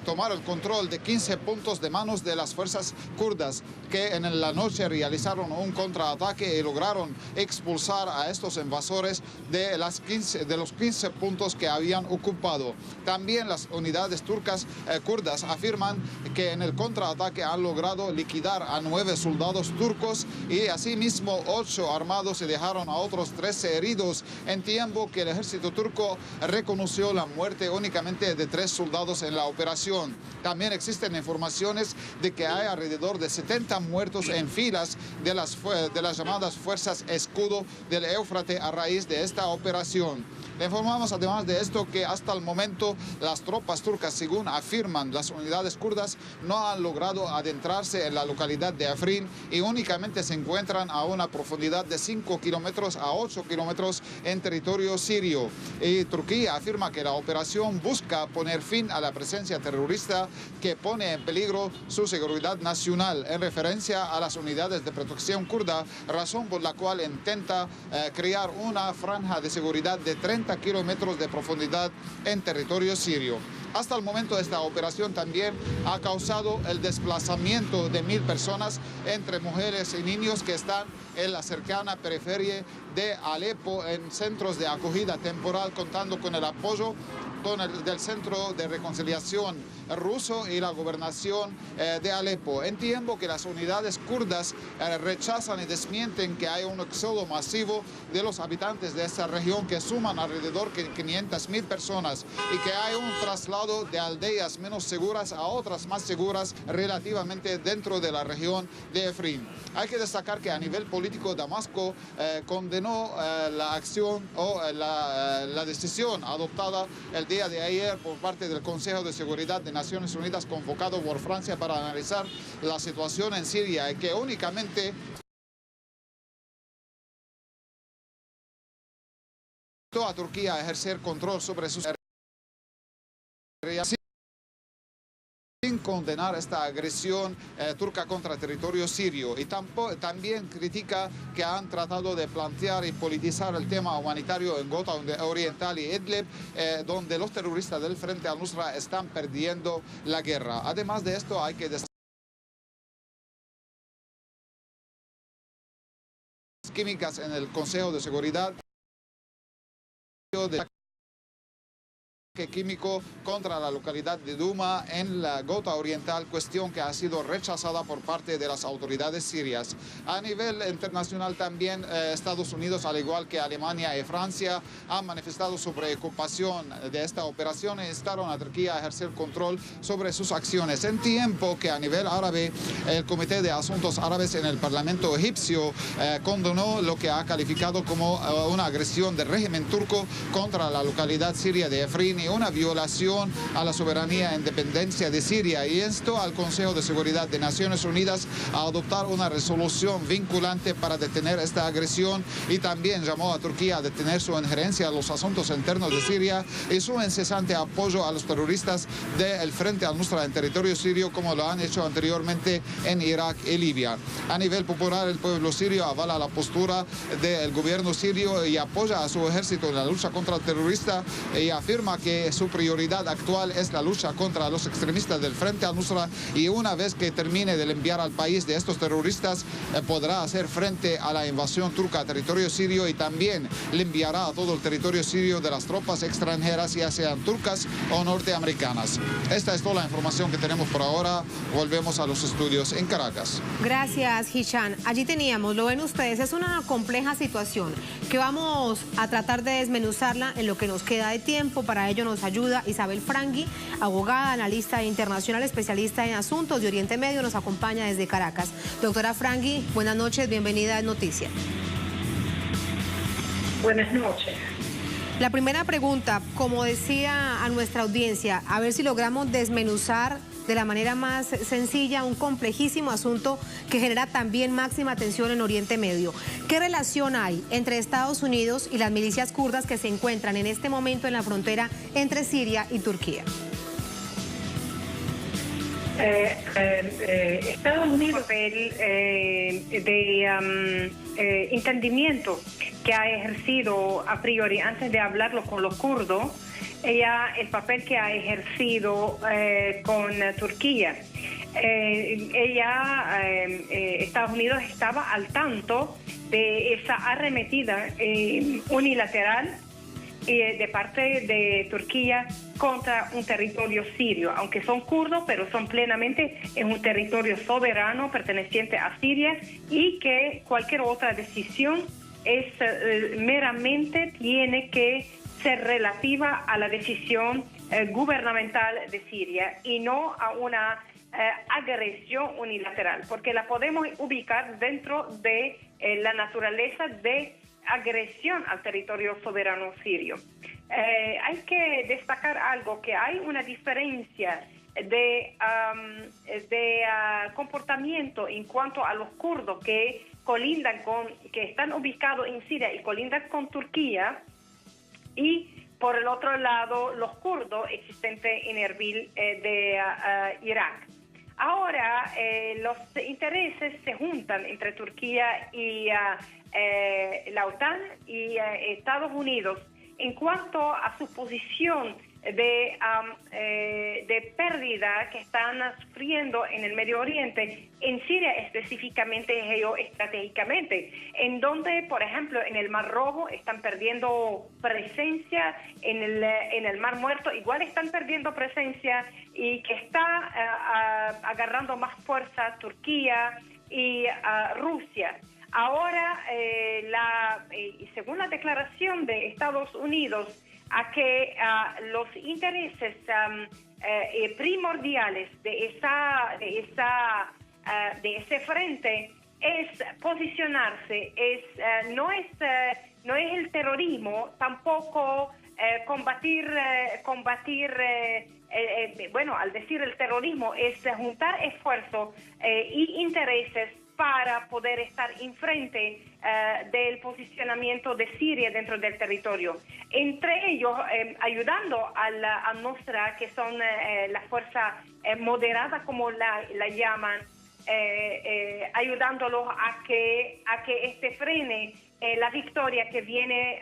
tomar el control de 15 puntos de manos de las fuerzas kurdas, que en la noche realizaron un contraataque y lograron expulsar a estos invasores de los 15 puntos que habían ocupado. También las unidades turcas kurdas afirman que en el contraataque han logrado liquidar a 9 soldados turcos y asimismo 8 armados y dejaron a otros 13 heridos, en tiempo que el ejército turco reconoció la muerte únicamente de 3 soldados en la operación. También existen informaciones de que hay alrededor de 70 muertos en filas de las llamadas fuerzas escudo del Éufrates a raíz de esta operación. Le informamos además de esto que hasta el momento las tropas turcas, según afirman las unidades kurdas, no han logrado adentrarse en la localidad de Afrin y únicamente se encuentran a una profundidad de 5 kilómetros a 8 kilómetros en territorio sirio. Y Turquía afirma que la operación busca poner fin a la presencia terrorista que pone en peligro su seguridad nacional, en referencia a las unidades de protección kurda, razón por la cual intenta crear una franja de seguridad de 30 kilómetros de profundidad en territorio sirio. Hasta el momento esta operación también ha causado el desplazamiento de 1.000 personas, entre mujeres y niños, que están en la cercana periferia de Alepo en centros de acogida temporal, contando con el apoyo del Centro de Reconciliación ruso y la gobernación de Alepo. Entiendo que las unidades kurdas rechazan y desmienten que hay un éxodo masivo de los habitantes de esta región, que suman alrededor de 500.000 personas, y que hay un traslado de aldeas menos seguras a otras más seguras relativamente dentro de la región de Afrin. Hay que destacar que a nivel político Damasco condenó la acción o la decisión adoptada el día de ayer por parte del Consejo de Seguridad de Naciones Unidas, convocado por Francia para analizar la situación en Siria, y que únicamente a Turquía a ejercer control sobre sus sin condenar esta agresión turca contra el territorio sirio, y también critica que han tratado de plantear y politizar el tema humanitario en Ghouta Oriental y Idlib, donde los terroristas del Frente al-Nusra están perdiendo la guerra. Además de esto, hay que destacar químicas en el Consejo de Seguridad de químico contra la localidad de Duma en la Ghouta Oriental, cuestión que ha sido rechazada por parte de las autoridades sirias. A nivel internacional también Estados Unidos, al igual que Alemania y Francia, han manifestado su preocupación de esta operación e instaron a Turquía a ejercer control sobre sus acciones. En tiempo que a nivel árabe, el Comité de Asuntos Árabes en el Parlamento egipcio condenó lo que ha calificado como una agresión del régimen turco contra la localidad siria de Afrin y una violación a la soberanía e independencia de Siria, y esto al Consejo de Seguridad de Naciones Unidas a adoptar una resolución vinculante para detener esta agresión, y también llamó a Turquía a detener su injerencia en los asuntos internos de Siria y su incesante apoyo a los terroristas del Frente al-Nusra en territorio sirio, como lo han hecho anteriormente en Irak y Libia. A nivel popular, el pueblo sirio avala la postura del gobierno sirio y apoya a su ejército en la lucha contra el terrorista, y afirma que que su prioridad actual es la lucha contra los extremistas del Frente al-Nusra, y una vez que termine de limpiar al país de estos terroristas, podrá hacer frente a la invasión turca a territorio sirio, y también limpiará a todo el territorio sirio de las tropas extranjeras, ya sean turcas o norteamericanas. Esta es toda la información que tenemos por ahora. Volvemos a los estudios en Caracas. Gracias, Hisham. Allí teníamos, lo ven ustedes, es una compleja situación que vamos a tratar de desmenuzarla en lo que nos queda de tiempo. Para ello nos ayuda Isabel Frangui, abogada, analista internacional, especialista en asuntos de Oriente Medio, nos acompaña desde Caracas. Doctora Frangui, buenas noches, bienvenida a Noticias. Buenas noches. La primera pregunta, como decía a nuestra audiencia, a ver si logramos desmenuzar de la manera más sencilla un complejísimo asunto que genera también máxima atención en Oriente Medio. ¿Qué relación hay entre Estados Unidos y las milicias kurdas que se encuentran en este momento en la frontera entre Siria y Turquía? Estados Unidos, el entendimiento que ha ejercido a priori antes de hablarlo con los kurdos, el papel que ha ejercido con Turquía. Estados Unidos estaba al tanto de esa arremetida unilateral de parte de Turquía contra un territorio sirio, aunque son kurdos, pero son plenamente en un territorio soberano perteneciente a Siria, y que cualquier otra decisión meramente tiene que ser relativa a la decisión gubernamental de Siria y no a una agresión unilateral, porque la podemos ubicar dentro de la naturaleza de agresión al territorio soberano sirio. Hay que destacar algo, que hay una diferencia de comportamiento en cuanto a los kurdos que están ubicados en Siria y colindan con Turquía, y por el otro lado los kurdos existentes en Erbil de Irak. Ahora los intereses se juntan entre Turquía y la OTAN y Estados Unidos en cuanto a su posición de pérdida que están sufriendo en el Medio Oriente, en Siria específicamente geoestratégicamente, en donde, por ejemplo, en el Mar Rojo están perdiendo presencia, en el Mar Muerto igual están perdiendo presencia, y que está agarrando más fuerza Turquía y Rusia. Ahora, según la declaración de Estados Unidos, a que los intereses primordiales de ese frente es posicionarse, no es el terrorismo, tampoco combatir, al decir el terrorismo es juntar esfuerzos y intereses para poder estar enfrente del posicionamiento de Siria dentro del territorio. Entre ellos, ayudando a Nusra, que son la fuerza moderada, como la llaman, ayudándolos a que frene la victoria que viene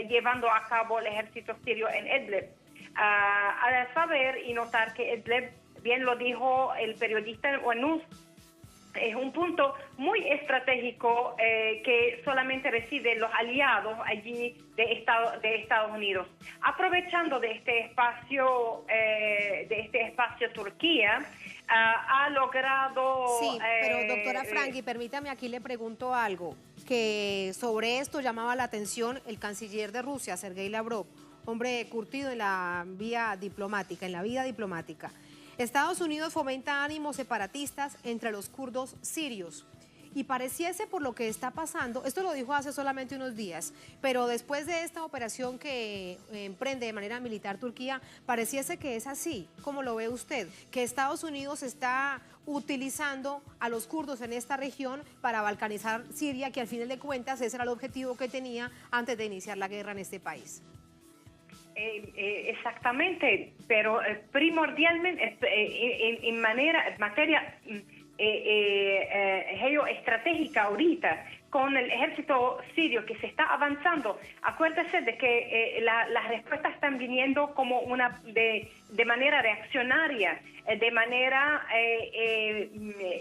llevando a cabo el ejército sirio en Idlib. Al saber y notar que Idlib, bien lo dijo el periodista Wanus, es un punto muy estratégico que solamente residen los aliados allí de Estados Unidos. Aprovechando de este espacio Turquía ha logrado... Sí, pero doctora Frangui, permítame, aquí le pregunto algo, que sobre esto llamaba la atención el canciller de Rusia, Sergei Lavrov, hombre curtido en la vida diplomática. Estados Unidos fomenta ánimos separatistas entre los kurdos sirios. Y pareciese, por lo que está pasando, esto lo dijo hace solamente unos días, pero después de esta operación que emprende de manera militar Turquía, pareciese que es así. ¿Cómo lo ve usted? Que Estados Unidos está utilizando a los kurdos en esta región para balcanizar Siria, que al final de cuentas ese era el objetivo que tenía antes de iniciar la guerra en este país. Exactamente, pero primordialmente en materia geoestratégica ahorita, con el ejército sirio que se está avanzando, acuérdese de que las respuestas están viniendo como de manera reaccionaria, de manera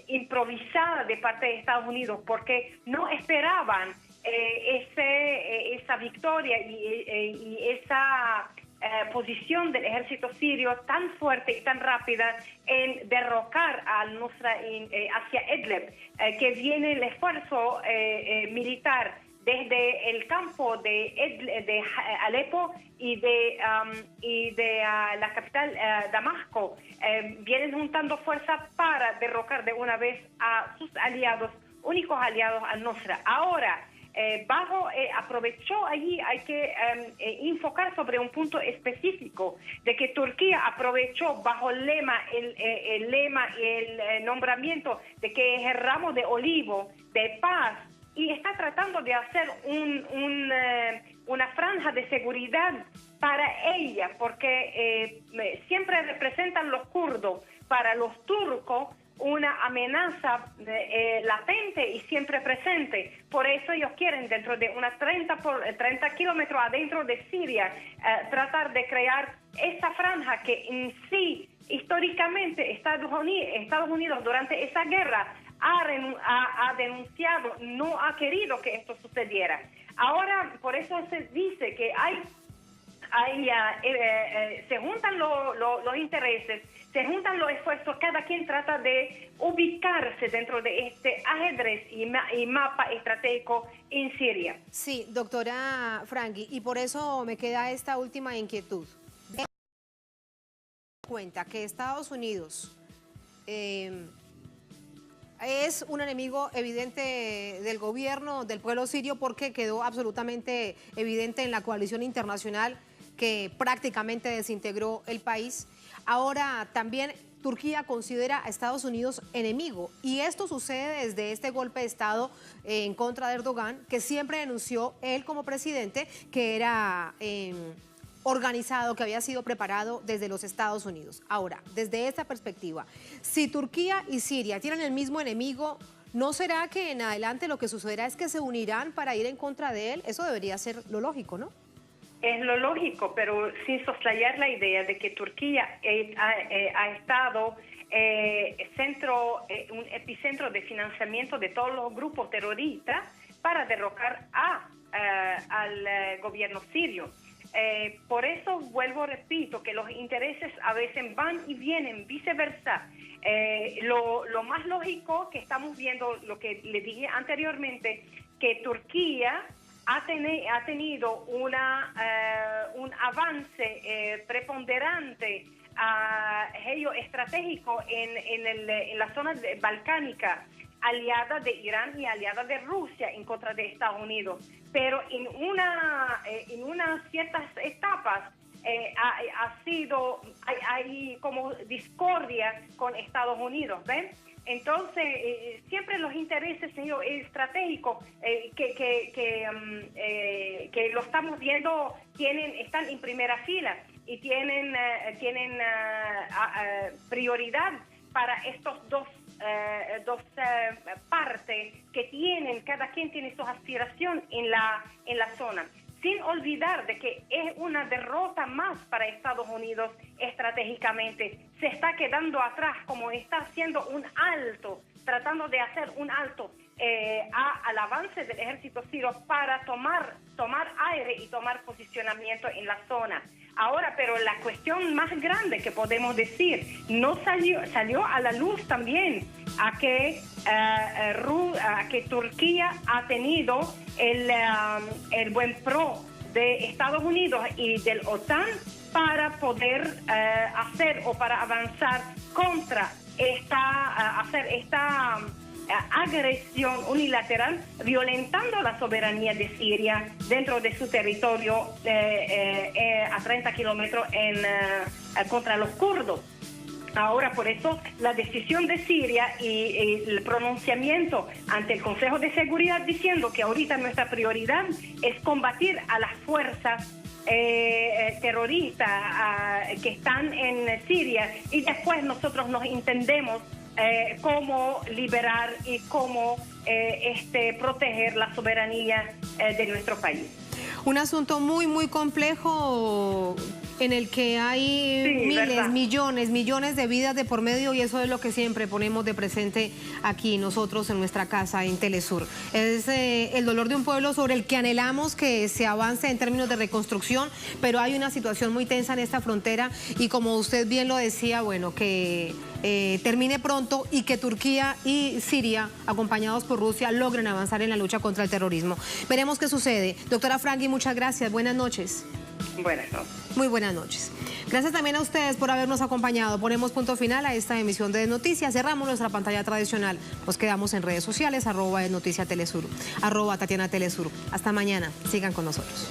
improvisada de parte de Estados Unidos, porque no esperaban esa victoria y esa posición del ejército sirio tan fuerte y tan rápida en derrocar al Nusra hacia Idlib, que viene el esfuerzo militar desde el campo de Alepo y de la capital Damasco. Vienen juntando fuerzas para derrocar de una vez a sus aliados, únicos aliados al Nusra. Ahora, aprovechó allí, hay que enfocar sobre un punto específico, de que Turquía aprovechó bajo el lema y el nombramiento de que es el ramo de olivo de paz, y está tratando de hacer una franja de seguridad para ella, porque siempre representan los kurdos para los turcos una amenaza latente y siempre presente. Por eso ellos quieren, dentro de unas 30 kilómetros adentro de Siria, tratar de crear esa franja que en sí, históricamente, Estados Unidos durante esa guerra ha denunciado, no ha querido que esto sucediera. Ahora, por eso se dice que se juntan los intereses, se juntan los esfuerzos, cada quien trata de ubicarse dentro de este ajedrez y mapa estratégico en Siria. Sí, doctora Frangi, y por eso me queda esta última inquietud. Cuenta que Estados Unidos es un enemigo evidente del gobierno, del pueblo sirio, porque quedó absolutamente evidente en la coalición internacional que prácticamente desintegró el país. Ahora también Turquía considera a Estados Unidos enemigo, y esto sucede desde este golpe de Estado en contra de Erdogan, que siempre denunció él como presidente que era organizado, que había sido preparado desde los Estados Unidos. Ahora, desde esta perspectiva, si Turquía y Siria tienen el mismo enemigo, ¿no será que en adelante lo que sucederá es que se unirán para ir en contra de él? Eso debería ser lo lógico, ¿no? Es lo lógico, pero sin soslayar la idea de que Turquía ha estado un epicentro de financiamiento de todos los grupos terroristas para derrocar al gobierno sirio. Por eso repito, que los intereses a veces van y vienen, viceversa. Lo más lógico que estamos viendo, lo que le dije anteriormente, que Turquía ha tenido un avance preponderante geoestratégico en la zona balcánica, aliada de Irán y aliada de Rusia en contra de Estados Unidos. Pero en unas ciertas etapas hay como discordia con Estados Unidos, ¿ven? Entonces, siempre los intereses estratégicos que lo estamos viendo están en primera fila y tienen prioridad para estos dos partes que cada quien tiene su aspiración en la zona. Sin olvidar de que es una derrota más para Estados Unidos estratégicamente. Se está quedando atrás, como está haciendo un alto, tratando de hacer un alto al avance del ejército sirio para tomar aire y tomar posicionamiento en la zona. Ahora, pero la cuestión más grande que podemos decir, salió a la luz también a que Turquía ha tenido el buen pro de Estados Unidos y del OTAN para poder hacer o para avanzar contra esta agresión unilateral, violentando la soberanía de Siria dentro de su territorio a 30 kilómetros contra los kurdos. Ahora, por eso, la decisión de Siria y el pronunciamiento ante el Consejo de Seguridad diciendo que ahorita nuestra prioridad es combatir a las fuerzas terroristas que están en Siria, y después nosotros nos entendemos cómo liberar y cómo proteger la soberanía de nuestro país. Un asunto muy, muy complejo en el que hay miles, millones de vidas de por medio, y eso es lo que siempre ponemos de presente aquí nosotros en nuestra casa en Telesur. Es el dolor de un pueblo sobre el que anhelamos que se avance en términos de reconstrucción, pero hay una situación muy tensa en esta frontera y, como usted bien lo decía, bueno, que termine pronto y que Turquía y Siria, acompañados por Rusia, logren avanzar en la lucha contra el terrorismo. Veremos qué sucede. Doctora Franqui, muchas gracias. Buenas noches. Buenas noches. Muy buenas noches. Gracias también a ustedes por habernos acompañado. Ponemos punto final a esta emisión de Noticias. Cerramos nuestra pantalla tradicional. Nos quedamos en redes sociales, @Noticias Telesur, @Tatiana Telesur. Hasta mañana. Sigan con nosotros.